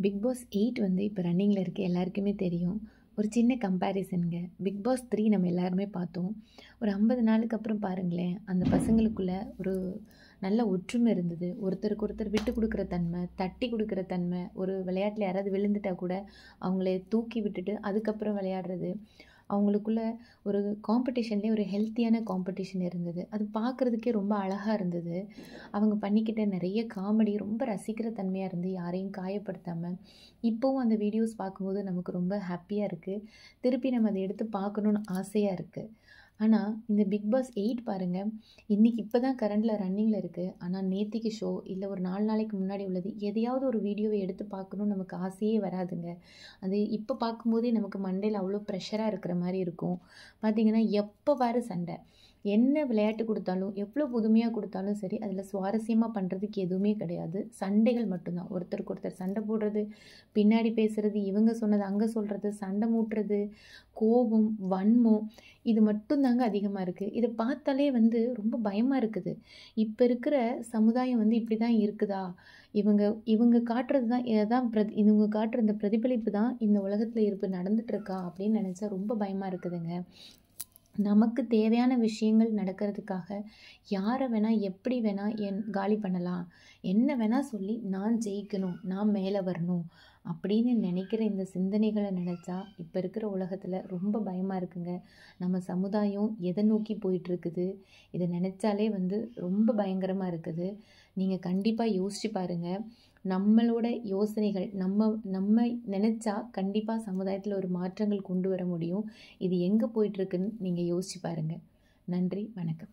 Big pass 8 வந்து இப்போ ரன்னிங்கில் இருக்குது, எல்லாருக்குமே தெரியும். ஒரு சின்ன கம்பேரிசனுங்க. பிக் பாஸ் 3 நம்ம எல்லாருமே பார்த்தோம். ஒரு 50 நாளுக்கு அப்புறம் பாருங்களேன், அந்த பசங்களுக்குள்ள ஒரு நல்ல ஒற்றுமை இருந்தது. ஒருத்தருக்கு ஒருத்தர் விட்டு கொடுக்குற தன்மை, தட்டி கொடுக்குற தன்மை, ஒரு விளையாட்டில் யாராவது விழுந்துட்டா கூட அவங்கள தூக்கி விட்டுட்டு அதுக்கப்புறம் விளையாடுறது. அவங்களுக்குள்ள ஒரு காம்படிஷன்லேயே ஒரு ஹெல்த்தியான காம்படிஷன் இருந்தது. அது பார்க்குறதுக்கே ரொம்ப அழகாக இருந்தது. அவங்க பண்ணிக்கிட்ட நிறைய காமெடி ரொம்ப ரசிக்கிற தன்மையாக இருந்து யாரையும் காயப்படுத்தாமல், இப்போவும் அந்த வீடியோஸ் பார்க்கும்போது நமக்கு ரொம்ப ஹாப்பியாக இருக்குது. திருப்பி நம்ம அதை எடுத்து பார்க்கணுன்னு ஆசையாக இருக்குது. ஆனால் இந்த பிக் பாஸ் 8 பாருங்கள், இன்றைக்கி இப்போ தான் கரண்டில் ரன்னிங்கில் இருக்குது. ஆனால் நேத்திக்கு ஷோ இல்லை ஒரு 4 நாளைக்கு முன்னாடி உள்ளது எதையாவது ஒரு வீடியோவை எடுத்து பார்க்கணுன்னு நமக்கு ஆசையே வராதுங்க. அது இப்போ பார்க்கும்போதே நமக்கு மண்டையில் அவ்வளோ ப்ரெஷராக இருக்கிற மாதிரி இருக்கும். பார்த்திங்கன்னா எப்போ பாரு சண்டை. என்ன விளையாட்டு கொடுத்தாலும் எவ்வளோ புதுமையாக கொடுத்தாலும் சரி, அதில் சுவாரஸ்யமாக பண்ணுறதுக்கு எதுவுமே கிடையாது. சண்டைகள் மட்டும்தான். ஒருத்தருக்கு ஒருத்தர் சண்டை போடுறது, பின்னாடி பேசுகிறது, இவங்க சொன்னது அங்கே சொல்கிறது, சண்டை மூட்டுறது, கோபம், வன்மம், இது மட்டும்தாங்க அதிகமாக இருக்குது. இதை பார்த்தாலே வந்து ரொம்ப பயமாக இருக்குது. இப்போ இருக்கிற சமுதாயம் வந்து இப்படி தான் இருக்குதா, இவங்க காட்டுறது தான் இவங்க காட்டுற இந்த பிரதிபலிப்பு தான் இந்த உலகத்தில் இருப்பு நடந்துட்டுருக்கா அப்படின்னு நினச்சா ரொம்ப பயமாக இருக்குதுங்க. நமக்கு தேவையான விஷயங்கள் நடக்கிறதுக்காக யாரை வேணால் எப்படி வேணால் காலி பண்ணலாம், என்ன வேணால் சொல்லி நான் ஜெயிக்கணும், நான் மேலே வரணும் அப்படின்னு நினைக்கிற இந்த சிந்தனைகளை நினச்சா இப்போ இருக்கிற உலகத்தில் ரொம்ப பயமாக இருக்குங்க. நம்ம சமுதாயம் எதை நோக்கி போயிட்டுருக்குது, இதை நினச்சாலே வந்து ரொம்ப பயங்கரமாக இருக்குது. நீங்கள் கண்டிப்பாக யோசிச்சு பாருங்கள். நம்மளோட யோசனைகள் நம்ம நினச்சா கண்டிப்பாக சமுதாயத்தில் ஒரு மாற்றங்கள் கொண்டு வர முடியும். இது எங்கே போயிட்டுருக்குன்னு நீங்கள் யோசிச்சு பாருங்கள். நன்றி, வணக்கம்.